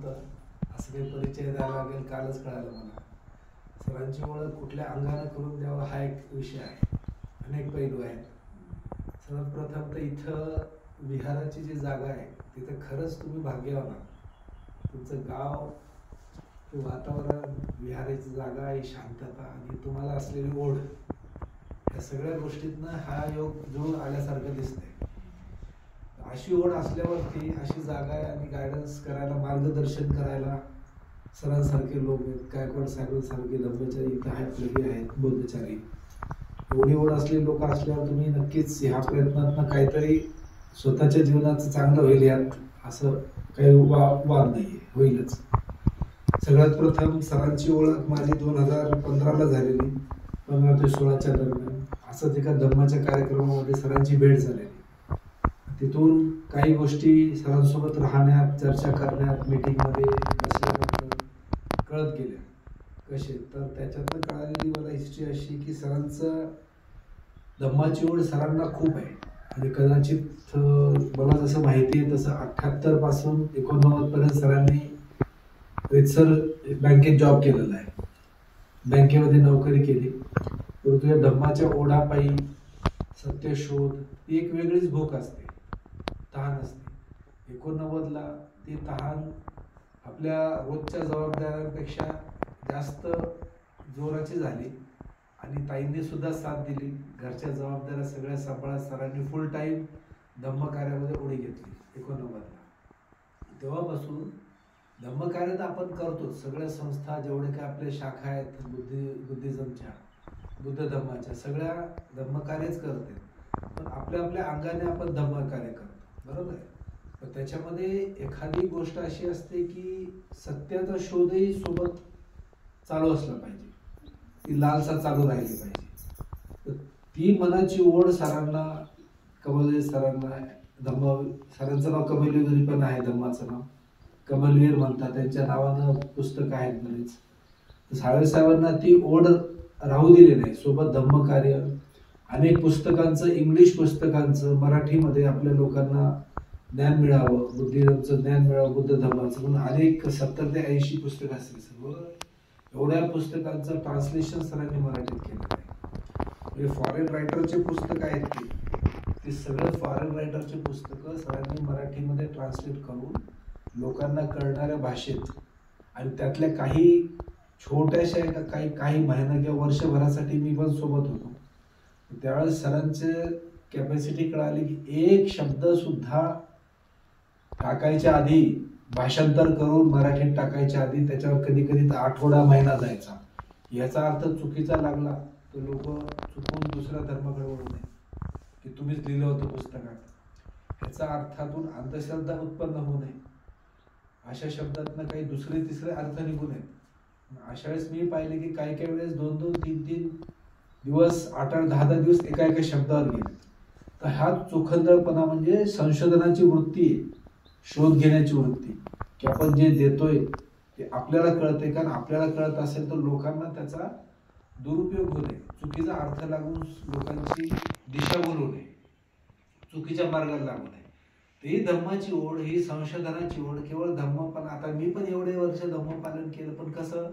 नव्हतं, असं काही परिचय द्यायला लागेल कालच कळालं मला. सरांची ओळख कुठल्या अंगानं करून द्यावं हा एक विषय आहे, अनेक पैलू आहेत. सर्वात प्रथम तर इथं विहाराची जी जागा आहे तिथं खरंच तुम्ही भाग्यवान आहात. तुमचं गाव, ते वातावरण, विहाराची जागा, ही शांतता आणि तुम्हाला असलेली ओढ, या सगळ्या गोष्टीतनं हा योग जुळून आल्यासारखं दिसतंय. अशी ओढ असल्यावरती अशी जागा आहे आणि गायडन्स करायला, मार्गदर्शन करायला सरांसारखे लोक आहेत, गायकवाड साहेबांसारखे धर्मचारी इथं आहेत, लगे आहेत, बौद्धचारी. एवढी ओढ असलेली लोक असल्यावर तुम्ही नक्कीच ह्या प्रयत्नातनं काहीतरी स्वतःच्या जीवनाचं चांगलं होईल यात असं काही वाद नाही, होईलच. सगळ्यात प्रथम सरांची ओळख माझी 2015ला झालेली, 15 ते 16च्या दरम्यान. असंच एका धर्माच्या कार्यक्रमामध्ये सरांची भेट झालेली. तिथून काही गोष्टी सरांसोबत राहण्यात, चर्चा करण्यात, मीटिंगमध्ये बसल्यानंतर कळत गेल्या. कसे तर त्याच्यातनं कळालेली मला हिस्ट्री अशी की सरांचं धम्माची ओढ सरांना खूप आहे. आणि कदाचित मला जसं माहिती आहे तसं 78 पासून 89 पर्यंत सरांनी रितसर बँकेत जॉब केलेला आहे, बँकेमध्ये नोकरी केली. परंतु या धम्माच्या ओढापायी सत्यशोध ही एक वेगळीच भूक असते, तहान असते. 89ला ती तहान आपल्या रोजच्या जबाबदाऱ्यांपेक्षा जास्त जोराची झाली आणि ताईंनी सुद्धा साथ दिली. घरच्या जबाबदाऱ्या सगळ्या सांभाळत सरांनी फुल टाईम धम्मकार्यामध्ये उडी घेतली 89ला. तेव्हापासून धम्मकार्य तर आपण करतोच, सगळ्या संस्था जेवढे काय आपल्या शाखा आहेत बुद्धिझमच्या, बुद्ध धम्माच्या, सगळ्या धम्मकार्यच करते. पण आपल्या आपल्या अंगाने आपण धम्मकार्य करतो, बरोबर आहे. पण त्याच्यामध्ये एखादी गोष्ट अशी असते की सत्याचा शोधही सोबत चालू असला पाहिजे, ती लालसा चालू राहिली पाहिजे. तर ती मनाची ओढ सरांना, कमलवीर सरांना, धम्म सरांचं नाव कमलवीर पण आहे, धम्माचं नाव कमलवीर म्हणतात, त्यांच्या नावानं पुस्तक आहेत बरेच. साळवे साहेबांना ती ओढ राहू दिली नाही. सोबत धम्मकार्य, अनेक पुस्तकांचं, इंग्लिश पुस्तकांचं मराठीमध्ये आपल्या लोकांना ज्ञान मिळावं, बुद्धिझमचं ज्ञान मिळावं, बुद्ध धर्माचं, म्हणून अनेक 70 ते 80 पुस्तकं असतील सर्व. एवढ्या पुस्तकांचं ट्रान्सलेशन सरांनी मराठीत केलं आहे. म्हणजे फॉरेन रायटरचे पुस्तक आहेत ते सगळं फॉरेन रायटरचे पुस्तकं सरांनी मराठीमध्ये ट्रान्सलेट करून लोकांना कळणाऱ्या भाषेत, आणि त्यातल्या काही छोट्याशा काही महिना किंवा वर्षभरासाठी मी पण सोबत होतो. त्यावेळेस सरांचे कॅपॅसिटी कळाली की एक शब्द सुद्धा टाकायच्या आधी, भाषांतर करून मराठीत टाकायच्या आधी त्याच्यावर कधी कधी तर आठवडा, महिना जायचा. याचा अर्थ चुकीचा लागला तर लोक चुकून दुसऱ्या धर्माकडे वळू नये की तुम्हीच लिहिलं होतं पुस्तकात. ह्याचा अर्थातून अंधश्रद्धा उत्पन्न होऊ नये, अशा शब्दातनं काही दुसरे तिसरे अर्थ निघू नयेत. अशा वेळेस मी पाहिले की काही काही वेळेस 2-2, 3-3 दिवस, 8-8, 10-10 दिवस एका शब्दावर गेले. तर हा चोखंदळपणा म्हणजे संशोधनाची वृत्ती आहे, शोध घेण्याची वृत्ती, की आपण जे देतोय ते आपल्याला कळतंय का, आपल्याला कळत असेल तर लोकांना त्याचा दुरुपयोग होऊ नये, चुकीचा अर्थ लागून लोकांची दिशाभूल होऊ नये, चुकीच्या मार्गाला लागू नये. ही धम्माची ओढ, ही संशोधनाची ओढ, केवळ धम्मपालन. आता मी पण एवढे वर्ष धम्मपालन केलं, पण कसं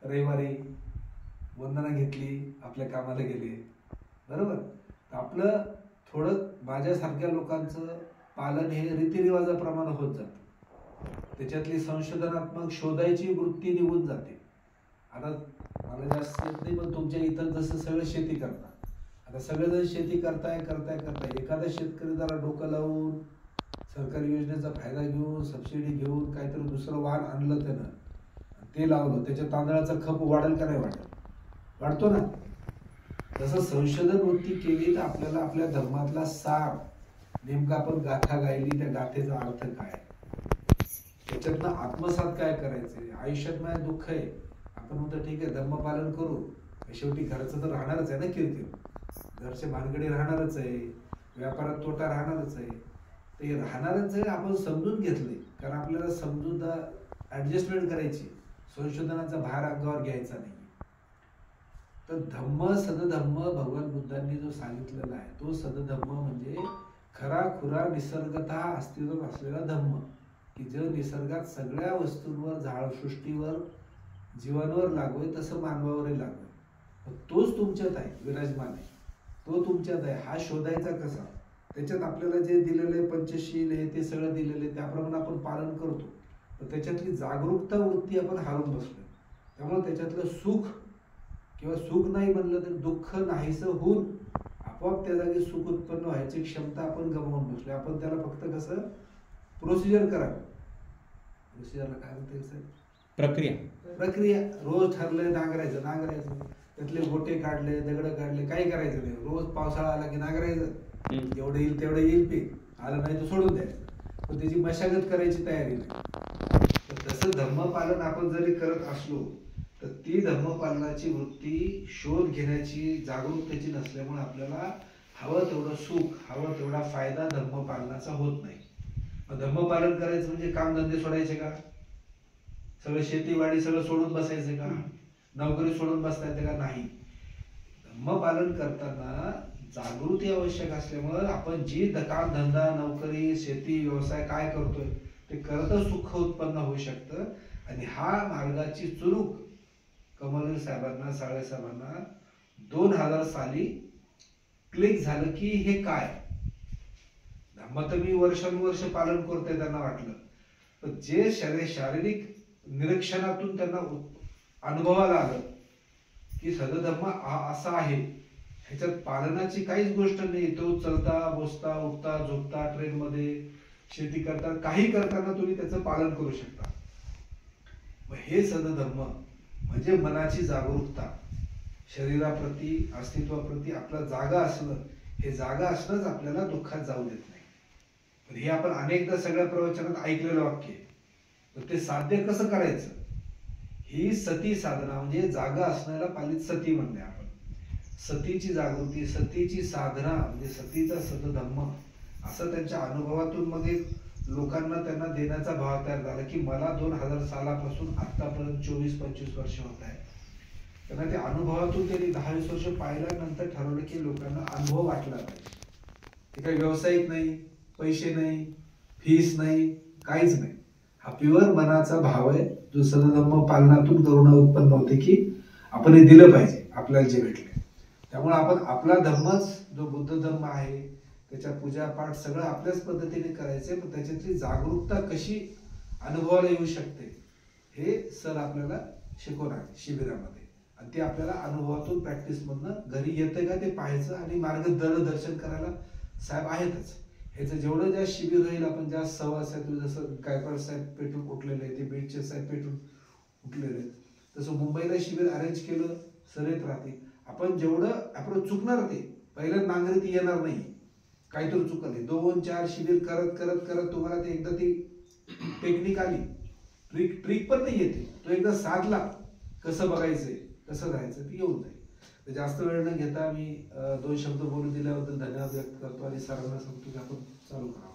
रविवारी वंदना घेतली, आपल्या कामाला गेले, बरोबर. आपलं थोडं माझ्यासारख्या लोकांचं पालन हे रीतिरिवाजाप्रमाणे होत जातं. त्याच्यातली संशोधनात्मक शोधायची वृत्ती निघून जाते. आता मला जास्त नाही, पण तुमच्या इथं जसं सगळं शेती करतात, आता सगळेजण शेती करताय, एखादा शेतकरी जरा डोकं लावून सरकारी योजनेचा फायदा घेऊन, सबसिडी घेऊन काहीतरी दुसरं वाहन आणलं त्यानं, ते लावलं, त्याच्या तांदळाचा खप वाढेल का नाही वाढतो ना. तसं संशोधन वृत्ती केली तर आपल्याला आपल्या धर्मातला सार नेमका, आपण गाथा गायली, त्या गाथेचा अर्थ काय, त्याच्यातनं आत्मसात काय करायचंय. आयुष्यात माझं दुःख आहे, आपण म्हणतो ठीक आहे धर्मपालन करू, शेवटी घरचं तर राहणारच आहे ना, कीर्ती घरचे भानगडी राहणारच आहे, व्यापारात तोटा राहणारच आहे, ते राहणारच आहे. आपण समजून घेतले, कारण आपल्याला समजून ऍडजस्टमेंट करायची, संशोधनाचा भार अंगावर घ्यायचा नाही. तर धम्म सदधम्म भगवान बुद्धांनी जो सांगितलेला आहे, तो सदधम्म म्हणजे खरा खुरा निसर्गतः अस्तित्वात असलेला धम्म. की जे निसर्गात सगळ्या वस्तूंवर, झाडसृष्टीवर, जीवांवर लागू आहे तसं मानवावरही लागू आहे. तोच तुमच्यात आहे, विराजमान आहे, तो तुमच्यात आहे. हा शोधायचा कसा? त्याच्यात आपल्याला जे दिलेले पंचशील हे ते सगळं दिलेले त्याप्रमाणे आपण पालन करतो, तर त्याच्यातली जागरूकता वृत्ती आपण हारून बसलो. त्यामुळे त्याच्यातलं सुख किंवा सुख नाही म्हणलं तर दुःख नाहीसं होऊन आपोआप त्या जागी सुख उत्पन्न व्हायची क्षमता आपण गमावून बसलो. आपण त्याला फक्त कसं प्रोसिजर करावं. प्रोसिजरला काय म्हणते सर? प्रक्रिया. रोज ठरलंय नांगरायचं, त्यातले गोटे काढले, दगड काढले, काही करायचं नाही. रोज पावसाळा आला की नांगरायचं, जेवढं येईल तेवढं येईल पीक, आलं नाही तर सोडून द्यायचं. पण त्याची मशागत करायची तयारी नाही. तर तसं धर्मपालन आपण जरी करत असलो तर ती धर्मपालनाची वृत्ती शोध घेण्याची, जागरूकतेची नसल्यामुळे आपल्याला हवं तेवढं सुख, हवं तेवढा फायदा धर्मपालनाचा होत नाही. मग धर्मपालन करायचं म्हणजे कामधंदे सोडायचे का? सगळं शेतीवाडी सगळं सोडून बसायचं का? नोकरी सोडून बसता येते का? नाही. धर्मपालन करताना जागृती आवश्यक असल्यामुळे आपण जी काम धंदा, नोकरी, शेती, व्यवसाय काय करतोय ते करतच सुख उत्पन्न होऊ शकतं. आणि हा मार्गाची चुरूक कमल साहेबांना, साळे साहेबांना 2000 साली क्लिक झालं की हे काय धर्म तर मी वर्षानुवर्ष पालन करतोय त्यांना वाटलं. पण जे शारीरिक निरीक्षणातून त्यांना अनुभवाला आलं की सदधर्म असा आहे, ह्याच्यात पालनाची काहीच गोष्ट नाही. तो चलता, बसता, उठता, झोपता, ट्रेन मध्ये, शेती करता, काही करताना तुम्ही त्याचं पालन करू शकता. मग हे सदधर्म म्हणजे मनाची जागरूकता, शरीराप्रती, अस्तित्वाप्रती आपलं जागा असणं. हे जागा असणंच आपल्याला दुःखात जाऊ देत नाही. पण हे आपण अनेकदा सगळ्या प्रवचनात ऐकलेलं वाक्य आहे. तर ते साध्य कसं करायचं? ही सती साधना म्हणजे जागा असण्याला पालित सती म्हणले आपण. सतीची जागृती, सतीची साधना म्हणजे सतीचा सतधम्म असं त्यांच्या अनुभवातून मग एक लोकांना त्यांना देण्याचा भाव तयार झाला की मला 2000 सालापासून आतापर्यंत 24-25 वर्ष होत आहे. त्यांना ते अनुभवातून त्यांनी 10-20 वर्ष पाहिल्यानंतर ठरवलं की लोकांना अनुभव वाटला पाहिजे. ते काही व्यावसायिक नाही, पैसे नाही, फीस नाही, काहीच नाही. हा प्युअर मनाचा भाव आहे जो सदधम्म पालनातून करुणा उत्पन्न होते की आपण हे दिलं पाहिजे आपल्याला जे भेटले. त्यामुळे आपण आपला धर्मच जो बुद्ध धर्म आहे त्याच्या पूजा पाठ सगळं आपल्याच पद्धतीने करायचंय. पण त्याच्यातली जागरूकता कशी अनुभवाला येऊ शकते हे सर आपल्याला शिकवणार शिबिरामध्ये. आणि ते आपल्याला अनुभवातून प्रॅक्टिस मधनं घरी येतं का ते पाहायचं आणि मार्गदर्शन करायला साहेब आहेतच. ह्याचं जेवढं जास्त शिबिर होईल, आपण जास्त सहवासात, जसं गायकवाड साहेब पेटून उठलेले, ते बीडचे साहेब पेटून उठलेले, तसं मुंबईला शिबिर अरेंज केलं सर येत राहतील. आपण जेवढं आपण चुकणार ते पहिल्या नांगरीत येणार नाही, काहीतरी चुकले 2-4 शिबिर करत करत करत तुम्हाला ते एकदा ती टेक्निक आली, ट्रिक पण नाही येते, तो एकदा साधला कसं बघायचंय कसं राहायचं ती येऊन जाईल. तर जास्त वेळ न घेता मी 2 शब्द बोलून दिल्याबद्दल धन्यवाद व्यक्त करतो आणि सरांना सांगतो की आपण चालू करावं.